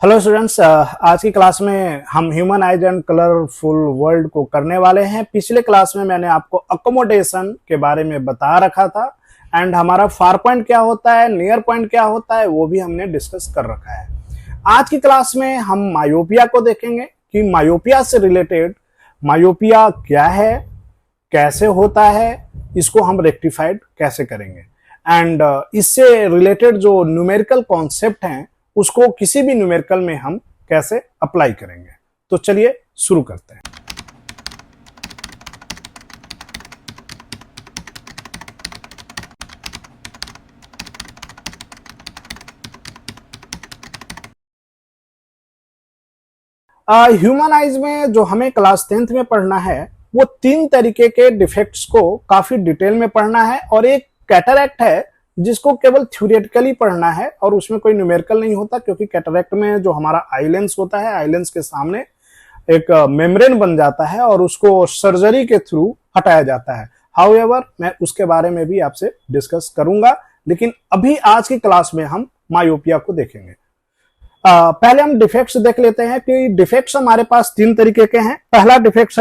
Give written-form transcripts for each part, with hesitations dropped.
Hello students, आज की class में हम human eyes and colourful world को करने वाले हैं। पिछले क्लास में मैंने आपको अकोमोडेशन के बारे में बता रखा था एंड हमारा फार पॉइंट क्या होता है, नियर पॉइंट क्या होता है, वो भी हमने डिस्कस कर रखा है। आज की क्लास में हम मायोपिया को देखेंगे कि मायोपिया से रिलेटेड मायोपिया क्या है, कैसे होता है, इसको हम रेक्टिफाइड कैसे करेंगे एंड इससे रिलेटेड जो न्यूमेरिकल कॉन्सेप्ट हैं उसको किसी भी न्यूमेरिकल में हम कैसे अप्लाई करेंगे। तो चलिए शुरू करते हैं। ह्यूमन आइज में जो हमें क्लास 10th में पढ़ना है वो 3 तरीके के डिफेक्ट्स को काफी डिटेल में पढ़ना है और एक कैटरैक्ट है जिसको केवल थ्योरेटिकली पढ़ना है और उसमें कोई न्यूमेरिकल नहीं होता, क्योंकि कैटरैक्ट में जो हमारा आईलेंस होता है, आईलेंस के सामने एक मेम्ब्रेन बन जाता है और उसको सर्जरी के थ्रू हटाया जाता है। हाउएवर मैं उसके बारे में भी आपसे डिस्कस करूंगा, लेकिन अभी आज की क्लास में हम मायोपिया को देखेंगे। पहले हम डिफेक्ट्स देख लेते हैं कि डिफेक्ट्स हमारे पास 3 तरीके के हैं। पहला डिफेक्ट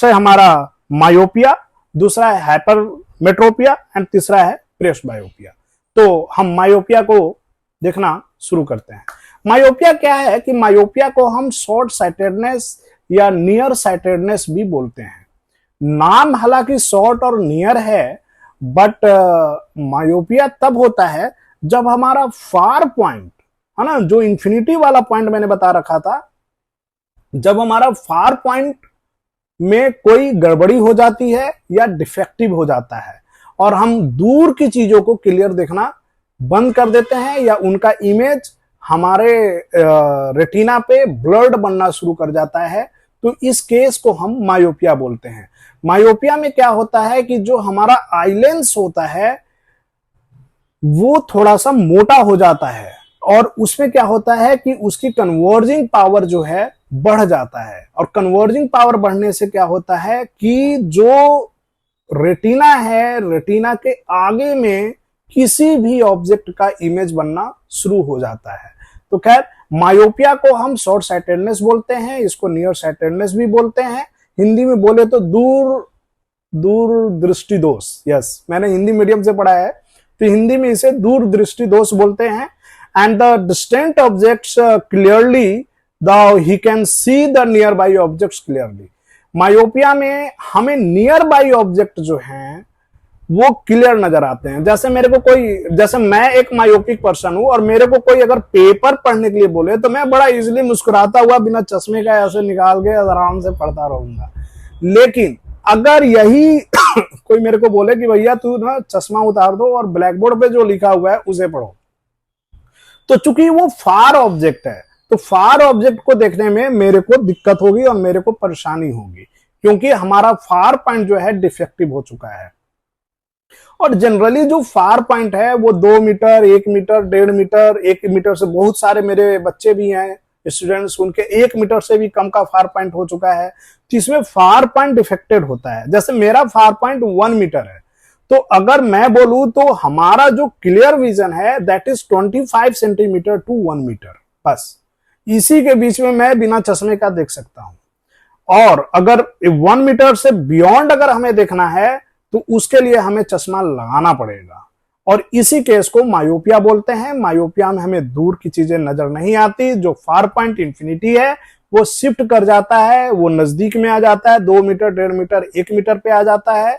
है हमारा मायोपिया, दूसरा है हाइपरमेट्रोपिया एंड तीसरा है प्रेसबायोपिया। तो हम मायोपिया को देखना शुरू करते हैं। मायोपिया क्या है कि मायोपिया को हम शॉर्ट साइटेडनेस या नियर साइटेडनेस भी बोलते हैं। नाम हालांकि शॉर्ट और नियर है, बट मायोपिया तब होता है जब हमारा फार पॉइंट है ना, जो इंफिनिटी वाला पॉइंट मैंने बता रखा था, जब हमारा फार पॉइंट में कोई गड़बड़ी हो जाती है या डिफेक्टिव हो जाता है और हम दूर की चीजों को क्लियर देखना बंद कर देते हैं या उनका इमेज हमारे रेटिना पे ब्लर्ड बनना शुरू कर जाता है, तो इस केस को हम मायोपिया बोलते हैं। मायोपिया में क्या होता है कि जो हमारा आईलेंस होता है वो थोड़ा सा मोटा हो जाता है और उसमें क्या होता है कि उसकी कन्वर्जिंग पावर जो है बढ़ जाता है। और कन्वर्जिंग पावर बढ़ने से क्या होता है कि जो रेटिना है, रेटिना के आगे में किसी भी ऑब्जेक्ट का इमेज बनना शुरू हो जाता है। तो खैर, मायोपिया को हम शॉर्ट साइटेडनेस बोलते हैं, इसको नियर साइटेडनेस भी बोलते हैं। हिंदी में बोले तो दूर दृष्टि दोष। यस, मैंने हिंदी मीडियम से पढ़ा है, तो हिंदी में इसे दूर दृष्टि दोष बोलते हैं। And the distant objects clearly, he can see the nearby objects clearly। Myopia में हमें नियर बाई ऑब्जेक्ट जो हैं वो क्लियर नजर आते हैं। जैसे मैं एक मायोपिक पर्सन हूं और मेरे को कोई अगर पेपर पढ़ने के लिए बोले तो मैं बड़ा इजीली मुस्कुराता हुआ बिना चश्मे का ऐसे निकाल के आराम से पढ़ता रहूंगा। लेकिन अगर यही कोई मेरे को बोले कि भैया तू ना चश्मा उतार दो और ब्लैक बोर्ड पे जो लिखा हुआ है उसे पढ़ो, तो चूंकि वो फार ऑब्जेक्ट है, तो फार ऑब्जेक्ट को देखने में मेरे को दिक्कत होगी और मेरे को परेशानी होगी, क्योंकि हमारा फार पॉइंट जो है डिफेक्टिव हो चुका है। और जनरली जो फार पॉइंट है वो 2 मीटर, 1 मीटर, 1.5 मीटर, 1 मीटर से बहुत सारे मेरे बच्चे भी हैं स्टूडेंट्स, उनके 1 मीटर से भी कम का फार पॉइंट हो चुका है, तो इसमें फार पॉइंट डिफेक्टेड होता है। जैसे मेरा फार पॉइंट 1 मीटर है, तो अगर मैं बोलूं तो हमारा जो क्लियर विजन है that is 25 centimetre to 1 metre, बस इसी के बीच में मैं बिना चश्मे का देख सकता हूं। और अगर 1 मीटर से बियॉन्ड अगर हमें देखना है तो उसके लिए हमें चश्मा लगाना पड़ेगा, और इसी केस को मायोपिया बोलते हैं। मायोपिया में हमें दूर की चीजें नजर नहीं आती, जो फार पॉइंट इंफिनिटी है वो शिफ्ट कर जाता है, वो नजदीक में आ जाता है, 2 मीटर, 1.5 मीटर, 1 मीटर पे आ जाता है।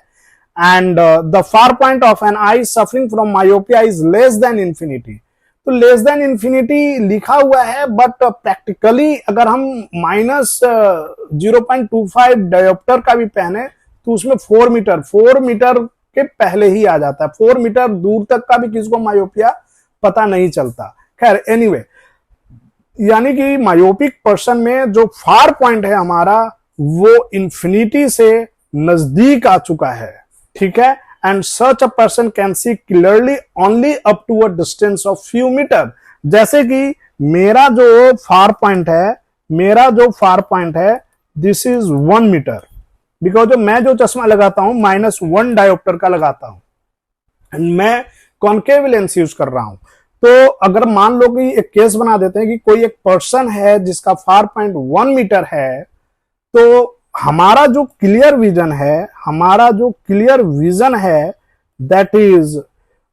And the far point of an eye suffering from myopia is less than infinity. तो लेस देन इंफिनिटी लिखा हुआ है, बट प्रैक्टिकली अगर हम -0.25 डायोप्टर का भी पहने तो उसमें 4 मीटर के पहले ही आ जाता है। 4 मीटर दूर तक का भी किसी को मायोपिया पता नहीं चलता। खैर एनीवे, यानी कि मायोपिक पर्सन में जो फार पॉइंट है हमारा वो इंफिनिटी से नजदीक आ चुका है, ठीक है। And such a person can see clearly only up to a distance of few meter। जैसे कि मेरा जो फार पॉइंट है दिस इज 1 मीटर, बिकॉज मैं जो चश्मा लगाता हूं -1 डायोप्टर का लगाता हूं, मैं कॉन्केव लेंस यूज कर रहा हूं। तो अगर मान लो कि एक केस बना देते हैं कि कोई एक पर्सन है जिसका फार पॉइंट 1 मीटर है, तो हमारा जो क्लियर विजन है दैट इज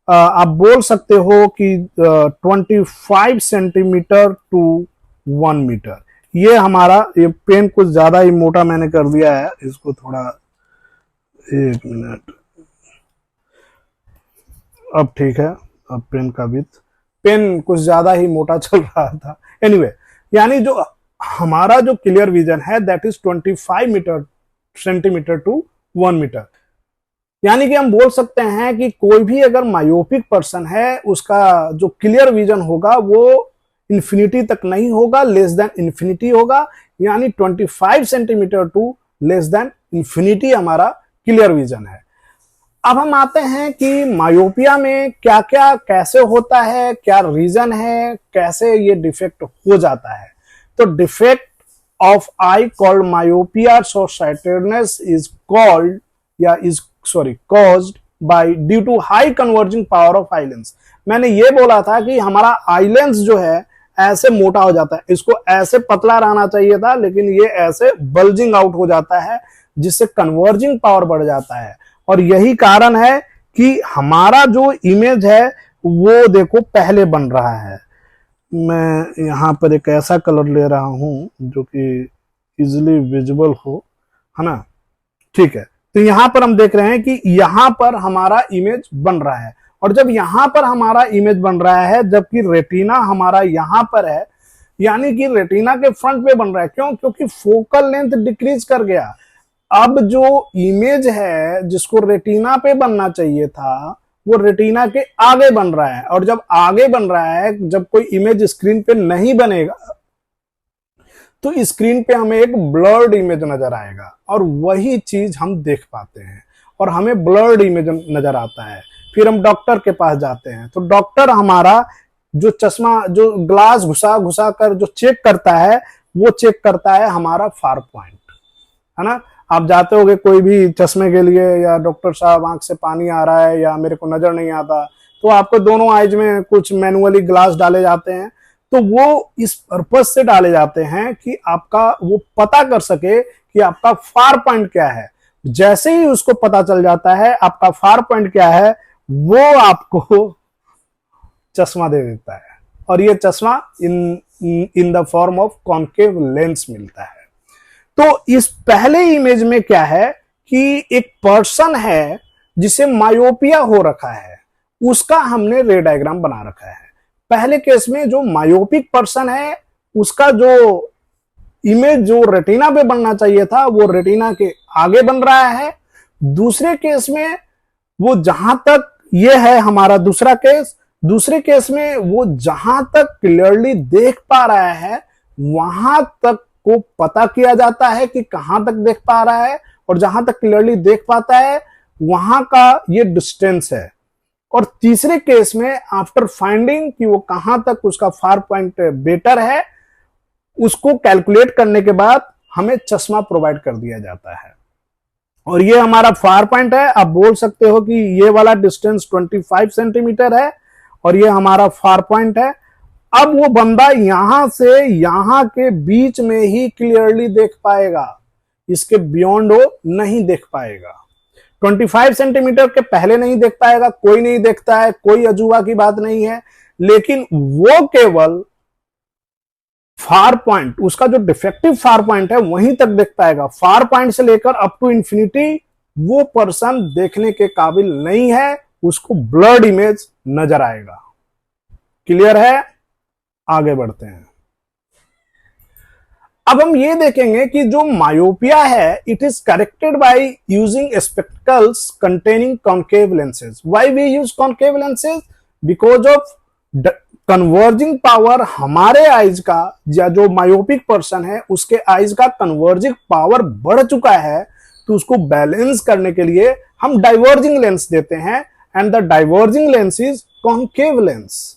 आप बोल सकते हो कि 25 सेंटीमीटर टू 1 मीटर। ये हमारा, ये पेन कुछ ज्यादा ही मोटा मैंने कर दिया है, इसको थोड़ा, एक मिनट, अब ठीक है। अब पेन कुछ ज्यादा ही मोटा चल रहा था। एनीवे, यानी जो हमारा जो क्लियर विजन है that is 25 centimetre to 1 metre. यानी कि हम बोल सकते हैं कि कोई भी अगर मायोपिक पर्सन है उसका जो क्लियर विजन होगा वो इंफिनिटी तक नहीं होगा, लेस देन इंफिनिटी होगा। यानी 25 centimetre to less than infinity हमारा क्लियर विजन है। अब हम आते हैं कि मायोपिया में क्या क्या कैसे होता है, क्या रीजन है, कैसे ये डिफेक्ट हो जाता है। तो defect of I called myopia short sightedness is called या is caused by due to high converging power of eye lens। मैंने ये बोला था कि हमारा आई लेंस जो है ऐसे मोटा हो जाता है, इसको ऐसे पतला रहना चाहिए था, लेकिन ये ऐसे बल्जिंग आउट हो जाता है जिससे कन्वर्जिंग पावर बढ़ जाता है। और यही कारण है कि हमारा जो इमेज है वो देखो पहले बन रहा है। मैं यहां पर एक ऐसा कलर ले रहा हूं जो कि इजिली विजिबल हो, है ना, ठीक है। तो यहां पर हम देख रहे हैं कि यहां पर हमारा इमेज बन रहा है, और जब यहां पर हमारा इमेज बन रहा है जबकि रेटिना हमारा यहां पर है, यानी कि रेटिना के फ्रंट पे बन रहा है। क्यों? क्योंकि फोकल लेंथ डिक्रीज कर गया। अब जो इमेज है जिसको रेटिना पे बनना चाहिए था वो रेटिना के आगे बन रहा है, और जब आगे बन रहा है, जब कोई इमेज स्क्रीन पे नहीं बनेगा तो स्क्रीन पे हमें एक ब्लर्ड इमेज नजर आएगा, और वही चीज हम देख पाते हैं और हमें ब्लर्ड इमेज नजर आता है। फिर हम डॉक्टर के पास जाते हैं, तो डॉक्टर हमारा जो चश्मा, जो ग्लास घुसा घुसा कर जो चेक करता है, वो चेक करता है हमारा फार पॉइंट, है ना। आप जाते होगे कोई भी चश्मे के लिए, या डॉक्टर साहब आंख से पानी आ रहा है या मेरे को नजर नहीं आता, तो आपको दोनों आइज में कुछ मैनुअली ग्लास डाले जाते हैं। तो वो इस पर्पज से डाले जाते हैं कि आपका वो पता कर सके कि आपका फार पॉइंट क्या है। जैसे ही उसको पता चल जाता है आपका फार पॉइंट क्या है, वो आपको चश्मा दे देता है, और ये चश्मा in the form of concave lens मिलता है। तो इस पहले इमेज में क्या है कि एक पर्सन है जिसे मायोपिया हो रखा है, उसका हमने रे डायग्राम बना रखा है। पहले केस में जो मायोपिक पर्सन है उसका जो इमेज जो रेटिना पे बनना चाहिए था वो रेटिना के आगे बन रहा है। दूसरे केस में वो जहां तक, ये है हमारा दूसरा केस, दूसरे केस में वो जहां तक क्लियरली देख पा रहा है वहां तक को पता किया जाता है कि कहां तक देख पा रहा है, और जहां तक क्लियरली देख पाता है वहां का ये डिस्टेंस है। और तीसरे केस में आफ्टर फाइंडिंग कि वो कहां तक उसका फार पॉइंट बेटर है, उसको कैलकुलेट करने के बाद हमें चश्मा प्रोवाइड कर दिया जाता है। और ये हमारा फार पॉइंट है। आप बोल सकते हो कि ये वाला डिस्टेंस 25 सेंटीमीटर है और ये हमारा फार पॉइंट है। अब वो बंदा यहां से यहां के बीच में ही क्लियरली देख पाएगा, इसके बियॉन्ड वो नहीं देख पाएगा। 25 सेंटीमीटर के पहले नहीं देख पाएगा, कोई नहीं देखता है, कोई अजूबा की बात नहीं है, लेकिन वो केवल फार पॉइंट, उसका जो डिफेक्टिव फार पॉइंट है वहीं तक देख पाएगा। फार पॉइंट से लेकर अप टू इंफिनिटी वो पर्सन देखने के काबिल नहीं है, उसको ब्लर्ड इमेज नजर आएगा। क्लियर है? आगे बढ़ते हैं। अब हम ये देखेंगे कि जो मायोपिया है it is corrected by using spectacles containing concave lenses. Why we use concave lenses? Because of converging power हमारे आईज का, या जो मायोपिक पर्सन है उसके आईज का कन्वर्जिंग पावर बढ़ चुका है, तो उसको बैलेंस करने के लिए हम डाइवर्जिंग लेंस देते हैं, and the diverging lens is concave lens.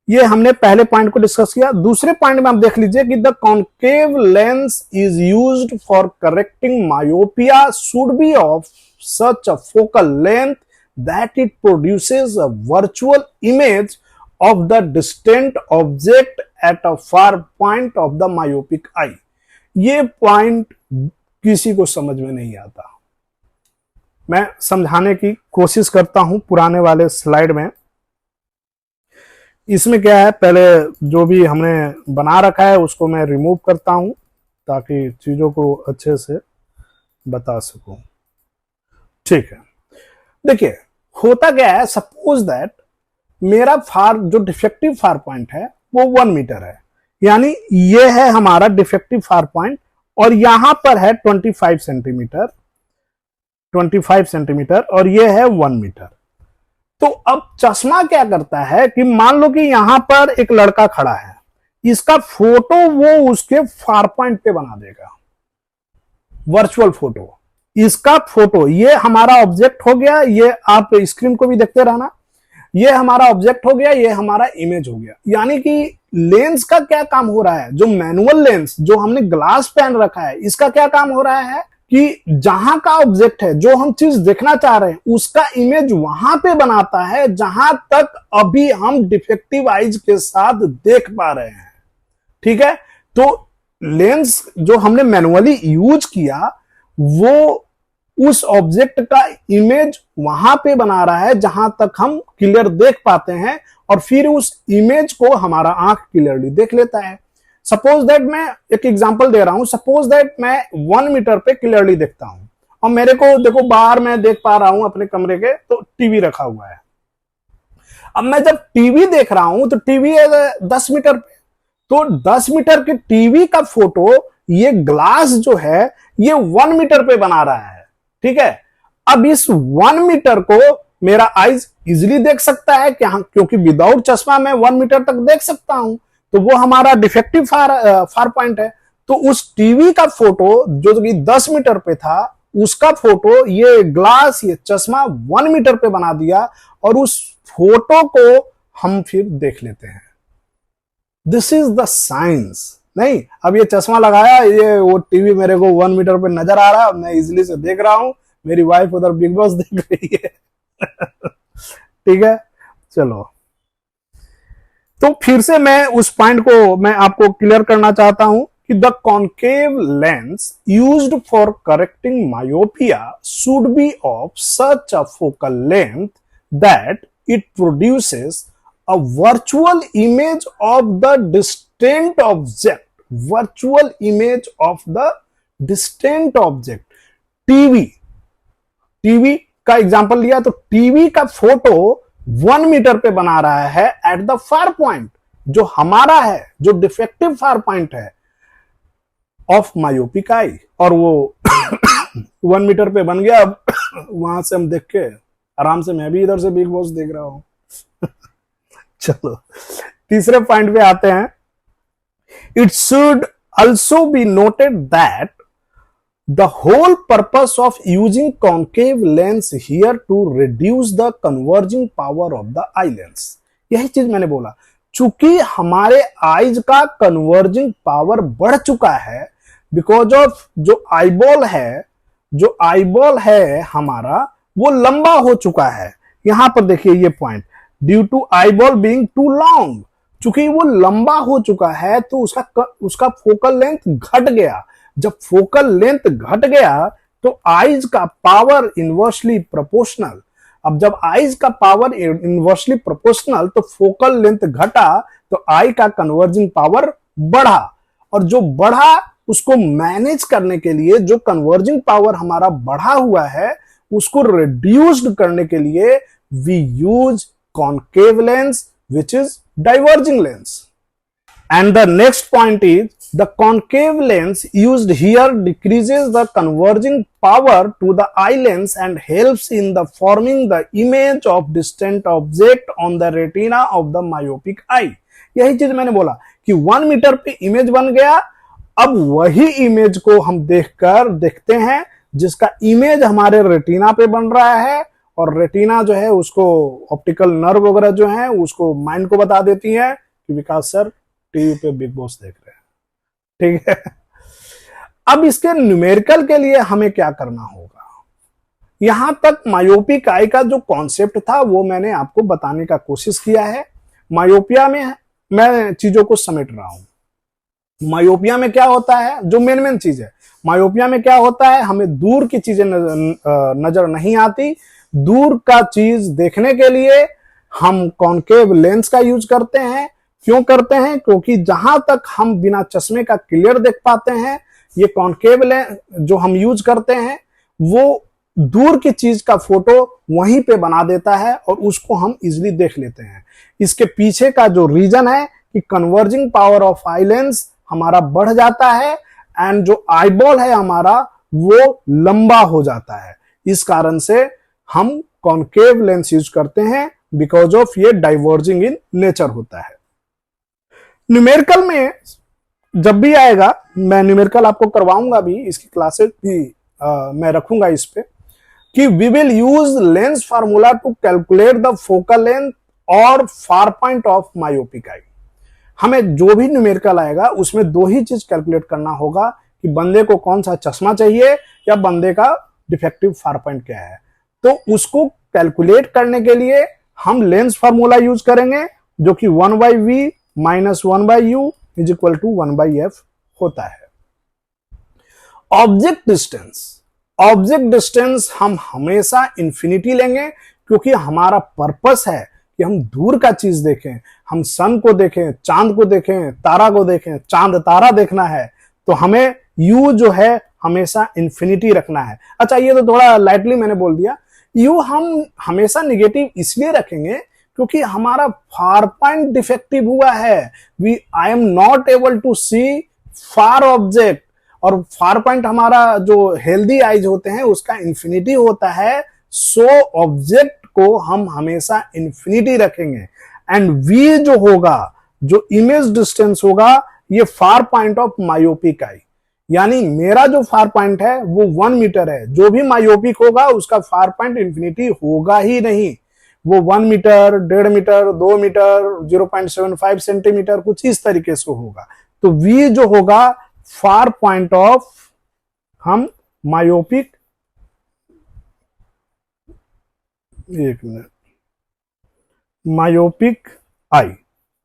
ये हमने पहले पॉइंट को डिस्कस किया। दूसरे पॉइंट में आप देख लीजिए कि the concave lens is used for correcting myopia should be of such a focal length that it produces a virtual image of the distant object at a far point of the myopic eye। ये point किसी को समझ में नहीं आता, मैं समझाने की कोशिश करता हूं पुराने वाले स्लाइड में। इसमें क्या है, पहले जो भी हमने बना रखा है उसको मैं रिमूव करता हूं ताकि चीजों को अच्छे से बता सकूं। ठीक है, देखिए होता क्या है, सपोज दैट मेरा फार जो डिफेक्टिव फार पॉइंट है वो 1 मीटर है, यानी ये है हमारा डिफेक्टिव फार पॉइंट और यहां पर है 25 सेंटीमीटर और ये है 1 मीटर। तो अब चश्मा क्या करता है कि मान लो कि यहां पर एक लड़का खड़ा है, इसका फोटो वो उसके फार पॉइंट पे बना देगा, वर्चुअल फोटो, इसका फोटो, ये हमारा ऑब्जेक्ट हो गया, ये आप स्क्रीन को भी देखते रहना, ये हमारा ऑब्जेक्ट हो गया, ये हमारा इमेज हो गया। यानी कि लेंस का क्या काम हो रहा है, जो मैनुअल लेंस जो हमने ग्लास पहन रखा है, इसका क्या काम हो रहा है कि जहां का ऑब्जेक्ट है, जो हम चीज देखना चाह रहे हैं, उसका इमेज वहां पे बनाता है जहां तक अभी हम डिफेक्टिव आइज के साथ देख पा रहे हैं। ठीक है, तो लेंस जो हमने मैनुअली यूज किया वो उस ऑब्जेक्ट का इमेज वहां पे बना रहा है जहां तक हम क्लियर देख पाते हैं, और फिर उस इमेज को हमारा आंख क्लियरली देख लेता है। सपोज दैट मैं एक एग्जांपल दे रहा हूं, सपोज दैट मैं 1 मीटर पे क्लियरली देखता हूं और मेरे को देखो बाहर मैं देख पा रहा हूं अपने कमरे के, तो टीवी रखा हुआ है। अब मैं जब टीवी देख रहा हूं तो टीवी है 10 मीटर पे, तो 10 मीटर के टीवी का फोटो ये ग्लास जो है ये 1 मीटर पे बना रहा है। ठीक है, अब इस 1 मीटर को मेरा आइज इजिली देख सकता है क्योंकि विदाउट चश्मा मैं 1 मीटर तक देख सकता हूं, तो वो हमारा डिफेक्टिव फार पॉइंट है। तो उस टीवी का फोटो जो कि 10 मीटर पे था, उसका फोटो ये ग्लास, ये चश्मा 1 मीटर पे बना दिया और उस फोटो को हम फिर देख लेते हैं। This is the science. नहीं, अब ये चश्मा लगाया, ये वो टीवी मेरे को 1 मीटर पे नजर आ रहा है, मैं इजिली से देख रहा हूं, मेरी वाइफ उधर बिग बॉस देख रही है। ठीक है, चलो, तो फिर से मैं उस पॉइंट को मैं आपको क्लियर करना चाहता हूं कि the concave lens used for correcting myopia should be of such a focal length that it produces a virtual image of the distant object, virtual image of the distant object। TV का example लिया तो TV का photo 1 metre पे बना रहा है at the far point जो हमारा है, जो डिफेक्टिव फार पॉइंट है ऑफ मायोपिक आई, और वो 1 मीटर पे बन गया। अब वहां से हम देख के आराम से, मैं भी इधर से बिग बॉस देख रहा हूं। चलो तीसरे पॉइंट पे आते हैं। It should also be noted that the whole purpose of using concave lens here to reduce the converging power of the eye lens. यही चीज मैंने बोला, चूंकि हमारे आईज का कन्वर्जिंग पावर बढ़ चुका है बिकॉज ऑफ जो आईबॉल है हमारा वो लंबा हो चुका है। यहां पर देखिए ये point, due to eyeball being too long, चूंकि वो लंबा हो चुका है तो उसका फोकल लेंथ घट गया। जब फोकल लेंथ घट गया तो आईज का पावर इनवर्सली प्रोपोर्शनल। अब जब आईज का पावर इनवर्सली प्रोपोर्शनल तो फोकल लेंथ घटा तो आई का कन्वर्जिंग पावर बढ़ा, और जो बढ़ा उसको मैनेज करने के लिए जो कन्वर्जिंग पावर हमारा बढ़ा हुआ है उसको रिड्यूस्ड करने के लिए we use concave lens which is diverging lens। And the next point is the concave lens used here decreases the converging power to the eye lens and helps in the forming the image of distant object on the retina of the myopic eye। यही चीज मैंने बोला कि 1 metre पे image बन गया। अब वही इमेज को हम देखते हैं जिसका इमेज हमारे रेटिना पे बन रहा है, और रेटिना जो है उसको ऑप्टिकल नर्व वगैरह जो है उसको माइंड को बता देती है कि विकास सर टीवी पे बिग बॉस देख रहे हैं। ठीक है, अब इसके न्यूमेरिकल के लिए हमें क्या करना होगा। यहां तक मायोपिक आई का जो कॉन्सेप्ट था वो मैंने आपको बताने का कोशिश किया है। मायोपिया में मैं चीजों को समेट रहा हूं। मायोपिया में क्या होता है, जो मेन चीज है, मायोपिया में क्या होता है, हमें दूर की चीजें नजर नहीं आती। दूर का चीज देखने के लिए हम कॉनकेव लेंस का यूज करते हैं। क्यों करते हैं? क्योंकि जहां तक हम बिना चश्मे का क्लियर देख पाते हैं, ये कॉनकेव लेंस जो हम यूज करते हैं वो दूर की चीज का फोटो वहीं पे बना देता है और उसको हम इजिली देख लेते हैं। इसके पीछे का जो रीजन है कि converging power of eye lens हमारा बढ़ जाता है एंड जो आईबॉल है हमारा वो लंबा हो जाता है। इस कारण से हम कॉनकेव लेंस यूज करते हैं बिकॉज ऑफ ये डाइवर्जिंग इन नेचर होता है। न्यूमेरिकल में जब भी आएगा, मैं न्यूमेरिकल आपको करवाऊंगा भी, इसकी क्लासेस भी मैं रखूंगा इस पे, कि we will use lens formula to calculate the focal length और far point of myopic eye. हमें जो भी न्यूमेरिकल आएगा उसमें दो ही चीज कैलकुलेट करना होगा कि बंदे को कौन सा चश्मा चाहिए या बंदे का डिफेक्टिव फार पॉइंट क्या है। तो उसको कैलकुलेट करने के लिए हम लेंस फार्मूला यूज करेंगे जो कि 1/v minus 1/u is equal to 1/f होता है। ऑब्जेक्ट डिस्टेंस हम हमेशा इंफिनिटी लेंगे क्योंकि हमारा पर्पस है कि हम दूर का चीज देखें, हम सन को देखें, चांद को देखें, तारा को देखें, चांद तारा देखना है तो हमें u जो है हमेशा इंफिनिटी रखना है। अच्छा, ये तो थोड़ा लाइटली मैंने बोल दिया। u हम हमेशा निगेटिव इसलिए रखेंगे क्योंकि हमारा फार पॉइंट डिफेक्टिव हुआ है। I am not able to see far object, और फार पॉइंट हमारा जो हेल्दी आइज होते हैं उसका इंफिनिटी होता है। सो ऑब्जेक्ट को हम हमेशा इंफिनिटी रखेंगे एंड v जो होगा, जो इमेज डिस्टेंस होगा, ये फार पॉइंट ऑफ मायोपिक आई, यानी मेरा जो फार पॉइंट है वो 1 मीटर है। जो भी मायोपिक होगा उसका फार पॉइंट इंफिनिटी होगा ही नहीं, वो 1 मीटर, 1.5 मीटर, 2 मीटर, 0.75 सेंटीमीटर, कुछ इस तरीके से होगा। तो v जो होगा फार पॉइंट ऑफ हम मायोपिक, एक मिनट, मायोपिक आई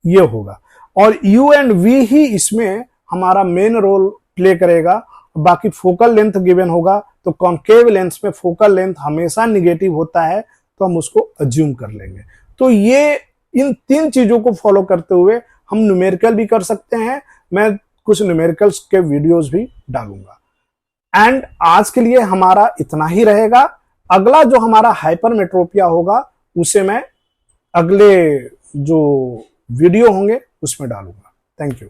ये होगा, और u एंड v ही इसमें हमारा मेन रोल प्ले करेगा। बाकी फोकल लेंथ गिवन होगा, तो कॉनकेव लेंस में फोकल लेंथ हमेशा निगेटिव होता है तो हम उसको अज्यूम कर लेंगे। तो ये इन 3 चीजों को फॉलो करते हुए हम न्यूमेरिकल भी कर सकते हैं। मैं कुछ न्यूमेरिकल्स के वीडियोस भी डालूंगा। एंड आज के लिए हमारा इतना ही रहेगा। अगला जो हमारा हाइपरमेट्रोपिया होगा उसे मैं अगले जो वीडियो होंगे उसमें डालूंगा। Thank you.